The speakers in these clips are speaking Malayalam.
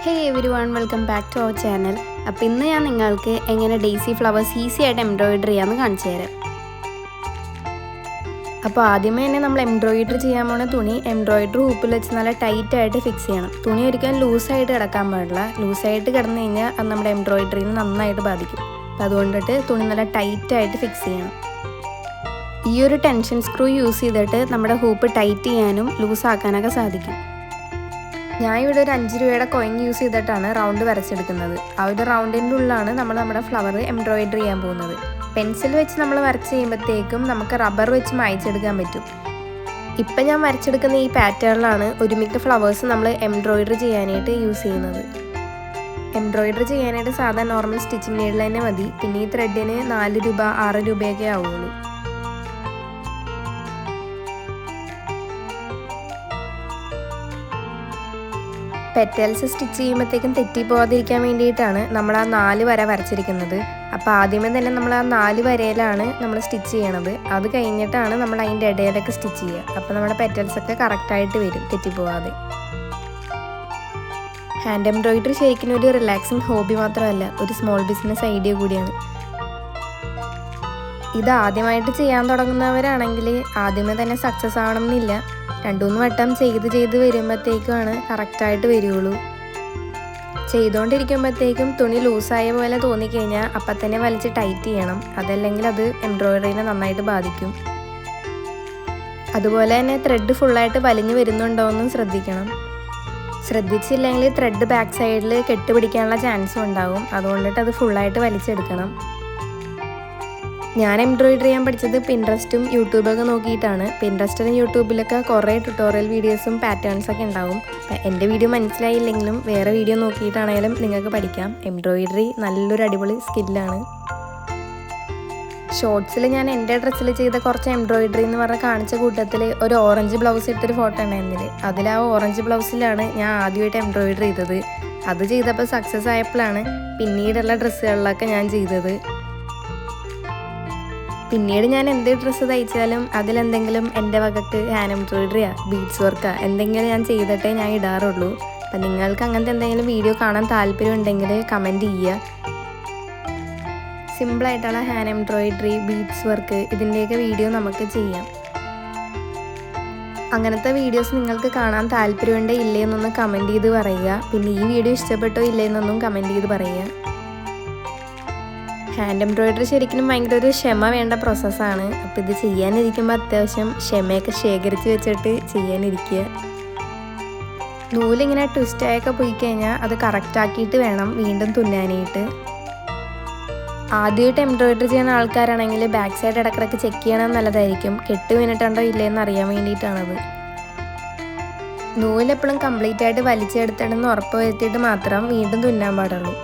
Hey everyone, welcome back to our channel. അപ്പോൾ ഇന്ന് ഞാൻ നിങ്ങൾക്ക് എങ്ങനെ ഡെയ്സി ഫ്ലവേഴ്സ് ഈസി ആയിട്ട് എംബ്രോയിഡറി ചെയ്യാമെന്ന് കാണിച്ചു തരാം. അപ്പോൾ ആദ്യമേ തന്നെ നമ്മൾ എംബ്രോയിഡറി ചെയ്യാൻ പോണ തുണി എംബ്രോയിഡറി ഹൂപ്പിൽ വെച്ച് നല്ല ടൈറ്റ് ആയിട്ട് ഫിക്സ് ചെയ്യണം. തുണി ഒരിക്കലും ലൂസായിട്ട് കിടക്കാൻ പാടില്ല. ലൂസായിട്ട് കിടന്നു കഴിഞ്ഞാൽ അത് നമ്മുടെ എംബ്രോയിഡറിനെ നന്നായിട്ട് ബാധിക്കും. അപ്പോൾ അതുകൊണ്ടിട്ട് തുണി നല്ല ടൈറ്റായിട്ട് ഫിക്സ് ചെയ്യണം. ഈ ഒരു ടെൻഷൻ സ്ക്രൂ യൂസ് ചെയ്തിട്ട് നമ്മുടെ ഹൂപ്പ് ടൈറ്റ് ചെയ്യാനും ലൂസാക്കാനൊക്കെ സാധിക്കും. ഞാൻ ഇവിടെ ഒരു 5 രൂപയുടെ കോയിൻ യൂസ് ചെയ്തിട്ടാണ് റൗണ്ട് വരച്ചെടുക്കുന്നത്. ആ ഒരു റൗണ്ടിൻ്റെ ഉള്ളിലാണ് നമ്മൾ നമ്മുടെ ഫ്ലവർ എംബ്രോയിഡറി ചെയ്യാൻ പോകുന്നത്. പെൻസിൽ വെച്ച് നമ്മൾ വരച്ച് ചെയ്യുമ്പോഴത്തേക്കും നമുക്ക് റബ്ബർ വെച്ച് മായ്ച്ചെടുക്കാൻ പറ്റും. ഇപ്പം ഞാൻ വരച്ചെടുക്കുന്ന ഈ പാറ്റേണിലാണ് ഒരുമിക്ക ഫ്ലവേഴ്സ് നമ്മൾ എംബ്രോയിഡറി ചെയ്യാനായിട്ട് യൂസ് ചെയ്യുന്നത്. എംബ്രോയിഡറി ചെയ്യാനായിട്ട് സാധാരണ നോർമൽ സ്റ്റിച്ചിങ് നീഡിൽ തന്നെ മതി. പിന്നെ ഈ ത്രെഡിന് 4 രൂപ 6 രൂപയൊക്കെ ആവുള്ളൂ. പെറ്റൽസ് സ്റ്റിച്ച് ചെയ്യുമ്പോഴത്തേക്കും തെറ്റിപ്പോകാതിരിക്കാൻ വേണ്ടിയിട്ടാണ് നമ്മൾ ആ 4 വര വരച്ചിരിക്കുന്നത്. അപ്പോൾ ആദ്യമേ തന്നെ നമ്മൾ ആ 4 വരയിലാണ് നമ്മൾ സ്റ്റിച്ച് ചെയ്യണത്. അത് കഴിഞ്ഞിട്ടാണ് നമ്മൾ അതിൻ്റെ ഇടയിലൊക്കെ സ്റ്റിച്ച് ചെയ്യുക. അപ്പോൾ നമ്മുടെ പെറ്റൽസൊക്കെ കറക്റ്റായിട്ട് വരും, തെറ്റിപ്പോകാതെ. ഹാൻഡ് എംബ്രോയിഡറി ശരിക്കും ഒരു റിലാക്സിങ് ഹോബി മാത്രമല്ല, ഒരു സ്മോൾ ബിസിനസ് ഐഡിയ കൂടിയാണ്. ഇത് ആദ്യമായിട്ട് ചെയ്യാൻ തുടങ്ങുന്നവരാണെങ്കിൽ ആദ്യമേ തന്നെ സക്സസ് ആവണമെന്നില്ല. 2-3 വട്ടം ചെയ്ത് വരുമ്പോഴത്തേക്കുമാണ് കറക്റ്റായിട്ട് വരുള്ളൂ. ചെയ്തുകൊണ്ടിരിക്കുമ്പോഴത്തേക്കും തുണി ലൂസായ പോലെ തോന്നിക്കഴിഞ്ഞാൽ അപ്പം തന്നെ വലിച്ച് ടൈറ്റ് ചെയ്യണം. അതല്ലെങ്കിൽ അത് എംബ്രോയിഡറിനെ നന്നായിട്ട് ബാധിക്കും. അതുപോലെ തന്നെ ത്രെഡ് ഫുള്ളായിട്ട് വലിഞ്ഞു വരുന്നുണ്ടോ എന്നും ശ്രദ്ധിക്കണം. ശ്രദ്ധിച്ചില്ലെങ്കിൽ ത്രെഡ് ബാക്ക് സൈഡിൽ കെട്ടുപിടിക്കാനുള്ള ചാൻസും ഉണ്ടാകും. അതുകൊണ്ടിട്ട് അത് ഫുള്ളായിട്ട് വലിച്ചെടുക്കണം. ഞാൻ എംബ്രോയിഡറി ചെയ്യാൻ പഠിച്ചത് പിൻട്രസ്റ്റും യൂട്യൂബൊക്കെ നോക്കിയിട്ടാണ്. പിൻട്രസ്റ്റിലും യൂട്യൂബിലൊക്കെ കുറേ ട്യൂട്ടോറിയൽ വീഡിയോസും പാറ്റേൺസൊക്കെ ഉണ്ടാവും. എൻ്റെ വീഡിയോ മനസ്സിലായില്ലെങ്കിലും വേറെ വീഡിയോ നോക്കിയിട്ടാണെങ്കിലും നിങ്ങൾക്ക് പഠിക്കാം. എംബ്രോയിഡറി നല്ലൊരു അടിപൊളി സ്കില്ലാണ്. ഷോർട്സിൽ ഞാൻ എൻ്റെ ഡ്രസ്സിൽ ചെയ്ത കുറച്ച് എംബ്രോയിഡറി എന്ന് പറഞ്ഞ് കാണിച്ച കൂട്ടത്തിൽ ഒരു ഓറഞ്ച് ബ്ലൗസ് ഇട്ടൊരു ഫോട്ടോ ഉണ്ടായിരുന്നില്ല. അതിൽ ആ ഓറഞ്ച് ബ്ലൗസിലാണ് ഞാൻ ആദ്യമായിട്ട് എംബ്രോയിഡറി ചെയ്തത്. അത് ചെയ്തപ്പോൾ സക്സസ് ആയപ്പോഴാണ് പിന്നീടുള്ള ഡ്രസ്സുകളിലൊക്കെ ഞാൻ ചെയ്തത്. പിന്നീട് ഞാൻ എന്ത് ഡ്രസ്സ് തയ്ച്ചാലും അതിലെന്തെങ്കിലും എൻ്റെ വകക്ക് ഹാൻഡ് എംബ്രോയിഡറിയാ ബീഡ്സ് വർക്കാ എന്തെങ്കിലും ഞാൻ ചെയ്തിട്ടേ ഞാൻ ഇടാറുള്ളൂ. അപ്പം നിങ്ങൾക്ക് അങ്ങനത്തെ എന്തെങ്കിലും വീഡിയോ കാണാൻ താല്പര്യം ഉണ്ടെങ്കിൽ കമൻറ്റ് ചെയ്യുക. സിമ്പിളായിട്ടുള്ള ഹാൻഡ് എംബ്രോയിഡറി, ബീഡ്സ് വർക്ക് ഇതിൻ്റെയൊക്കെ വീഡിയോ നമുക്ക് ചെയ്യാം. അങ്ങനത്തെ വീഡിയോസ് നിങ്ങൾക്ക് കാണാൻ താല്പര്യമുണ്ടോ ഇല്ലേന്നൊന്ന് കമൻറ്റ് ചെയ്ത് പറയുക. പിന്നെ ഈ വീഡിയോ ഇഷ്ടപ്പെട്ടോ ഇല്ലേന്നൊന്നും കമൻറ്റ് ചെയ്ത് പറയുക. ഹാൻഡ് എംബ്രോയിഡറി ശരിക്കും ഭയങ്കര ഒരു ക്ഷമ വേണ്ട പ്രോസസ്സാണ്. അപ്പോൾ ഇത് ചെയ്യാനിരിക്കുമ്പോൾ അത്യാവശ്യം ക്ഷമയൊക്കെ ശേഖരിച്ച് വെച്ചിട്ട് ചെയ്യാനിരിക്കുക. നൂലിങ്ങനെ ട്വിസ്റ്റായൊക്കെ പോയി കഴിഞ്ഞാൽ അത് കറക്റ്റാക്കിയിട്ട് വേണം വീണ്ടും തുന്നാനായിട്ട്. ആദ്യമായിട്ട് എംബ്രോയിഡറി ചെയ്യുന്ന ആൾക്കാരാണെങ്കിൽ ബാക്ക് സൈഡ് ഇടക്കിടക്ക് ചെക്ക് ചെയ്യണം നല്ലതായിരിക്കും. കെട്ട് വീണിട്ടുണ്ടോ ഇല്ലയെന്ന് അറിയാൻ വേണ്ടിയിട്ടാണത്. നൂലെപ്പോഴും കംപ്ലീറ്റ് ആയിട്ട് വലിച്ചെടുത്തിടുന്ന് ഉറപ്പ് വരുത്തിയിട്ട് മാത്രം വീണ്ടും തുന്നാൻ പാടുള്ളൂ.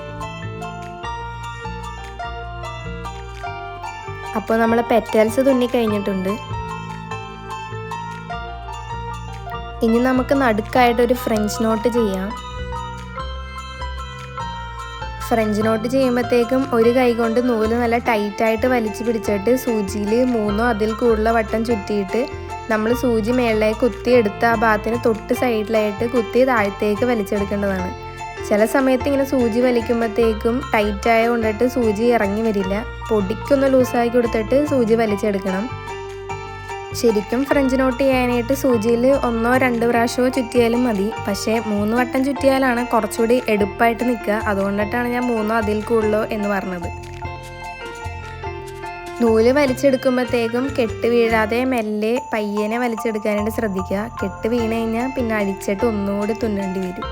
അപ്പോൾ നമ്മൾ പെറ്റൽസ് തുന്നി കഴിഞ്ഞിട്ടുണ്ട്. ഇനി നമുക്ക് നടുക്കായിട്ടൊരു ഫ്രഞ്ച് നോട്ട് ചെയ്യാം. ഫ്രഞ്ച് നോട്ട് ചെയ്യുമ്പോഴത്തേക്കും ഒരു കൈ കൊണ്ട് നൂല് നല്ല ടൈറ്റായിട്ട് വലിച്ചു പിടിച്ചിട്ട് സൂചിയിൽ 3-ഓ അതിൽ കൂടുതലോ വട്ടം ചുറ്റിയിട്ട് നമ്മൾ സൂചി മേളിലേക്ക് കുത്തി എടുത്ത് ആ ഭാഗത്തിന് തൊട്ട് സൈഡിലായിട്ട് കുത്തി താഴത്തേക്ക് വലിച്ചെടുക്കേണ്ടതാണ്. ചില സമയത്ത് ഇങ്ങനെ സൂചി വലിക്കുമ്പോഴത്തേക്കും ടൈറ്റായ കൊണ്ടിട്ട് സൂചി ഇറങ്ങി വരില്ല. പൊടിക്കൊന്ന് ലൂസാക്കി കൊടുത്തിട്ട് സൂചി വലിച്ചെടുക്കണം. ശരിക്കും ഫ്രഞ്ച് നോട്ട് ചെയ്യാനായിട്ട് സൂചിയിൽ 1-2 പ്രാവശ്യമോ ചുറ്റിയാലും മതി. പക്ഷേ 3 വട്ടം ചുറ്റിയാലാണ് കുറച്ചുകൂടി എടുപ്പായിട്ട് നിൽക്കുക. അതുകൊണ്ടിട്ടാണ് ഞാൻ 3-ഓ അതിൽ കൂടുതലോ എന്ന് പറഞ്ഞത്. നൂല് വലിച്ചെടുക്കുമ്പോഴത്തേക്കും കെട്ട് വീഴാതെ മെല്ലെ പയ്യനെ വലിച്ചെടുക്കാനായിട്ട് ശ്രദ്ധിക്കുക. കെട്ട് വീണ് കഴിഞ്ഞാൽ പിന്നെ അടിച്ചിട്ട് ഒന്നുകൂടി തുന്നേണ്ടി വരും.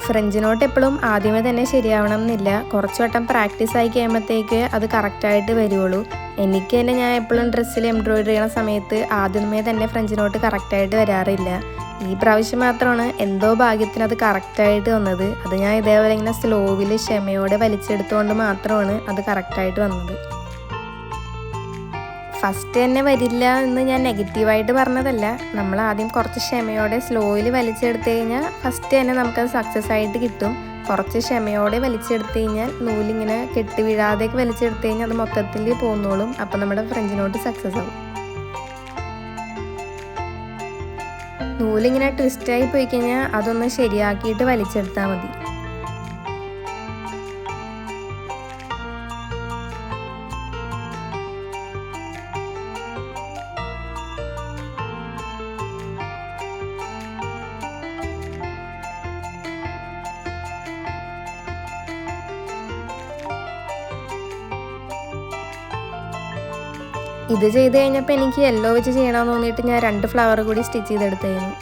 ഫ്രഞ്ച് നോട്ട് എപ്പോഴും ആദ്യമേ തന്നെ ശരിയാവണം എന്നില്ല. കുറച്ച് വട്ടം പ്രാക്ടീസ് ആയി കഴിയുമ്പോഴത്തേക്ക് അത് കറക്റ്റായിട്ട് വരുള്ളൂ. എനിക്ക് തന്നെ ഞാൻ എപ്പോഴും ഡ്രസ്സിൽ എംബ്രോയിഡറി ചെയ്യണ സമയത്ത് ആദ്യമേ തന്നെ ഫ്രഞ്ച് നോട്ട് കറക്റ്റായിട്ട് വരാറില്ല. ഈ പ്രാവശ്യം മാത്രമാണ് എന്തോ ഭാഗ്യത്തിന് അത് കറക്റ്റായിട്ട് വന്നത്. അത് ഞാൻ ഇതേപോലെ ഇങ്ങനെ സ്ലോവിൽ ക്ഷമയോടെ വലിച്ചെടുത്തുകൊണ്ട് മാത്രമാണ് അത് കറക്റ്റായിട്ട് വന്നത്. ഫസ്റ്റ് തന്നെ വരില്ല എന്ന് ഞാൻ നെഗറ്റീവായിട്ട് പറഞ്ഞതല്ല. നമ്മൾ ആദ്യം കുറച്ച് ക്ഷമയോടെ സ്ലോയിൽ വലിച്ചെടുത്ത് കഴിഞ്ഞാൽ ഫസ്റ്റ് തന്നെ നമുക്കത് സക്സസ് ആയിട്ട് കിട്ടും. കുറച്ച് ക്ഷമയോടെ വലിച്ചെടുത്ത് കഴിഞ്ഞാൽ നൂലിങ്ങനെ കെട്ടി വീഴാതെയൊക്കെ വലിച്ചെടുത്ത് കഴിഞ്ഞാൽ അത് മൊത്തത്തിൽ പോന്നോളും. അപ്പം നമ്മുടെ ഫ്രഞ്ച് നോട്ട് സക്സസ് ആവും. നൂലിങ്ങനെ ട്വിസ്റ്റായി പോയി കഴിഞ്ഞാൽ അതൊന്ന് ശരിയാക്കിയിട്ട് വലിച്ചെടുത്താൽ മതി. ഇത് ചെയ്ത് കഴിഞ്ഞപ്പോൾ എനിക്ക് യെല്ലോ വെച്ച് ചെയ്യണമെന്ന് തോന്നിയിട്ട് ഞാൻ 2 ഫ്ലവർ കൂടി സ്റ്റിച്ച് ചെയ്തെടുത്തായിരുന്നു.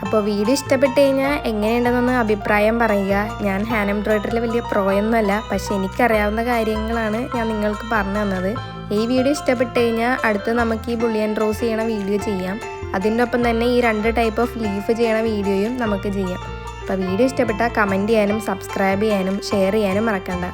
അപ്പോൾ വീഡിയോ ഇഷ്ടപ്പെട്ട് കഴിഞ്ഞാൽ എങ്ങനെയുണ്ടെന്നൊന്ന് അഭിപ്രായം പറയുക. ഞാൻ ഹാൻഡ് എംബ്രോയ്ഡറിയിൽ വലിയ പ്രോയൊന്നുമല്ല, പക്ഷേ എനിക്കറിയാവുന്ന കാര്യങ്ങളാണ് ഞാൻ നിങ്ങൾക്ക് പറഞ്ഞു തന്നത്. ഈ വീഡിയോ ഇഷ്ടപ്പെട്ട് കഴിഞ്ഞാൽ അടുത്ത് നമുക്ക് ഈ ബുള്ളിയൻ റോസ് ചെയ്യണ വീഡിയോ ചെയ്യാം. അതിൻ്റെ ഒപ്പം തന്നെ ഈ 2 ടൈപ്പ് ഓഫ് ലീഫ് ചെയ്യണ വീഡിയോയും നമുക്ക് ചെയ്യാം. അപ്പോൾ വീഡിയോ ഇഷ്ടപ്പെട്ടാൽ കമൻറ്റ് ചെയ്യാനും സബ്സ്ക്രൈബ് ചെയ്യാനും ഷെയർ ചെയ്യാനും മറക്കണ്ട.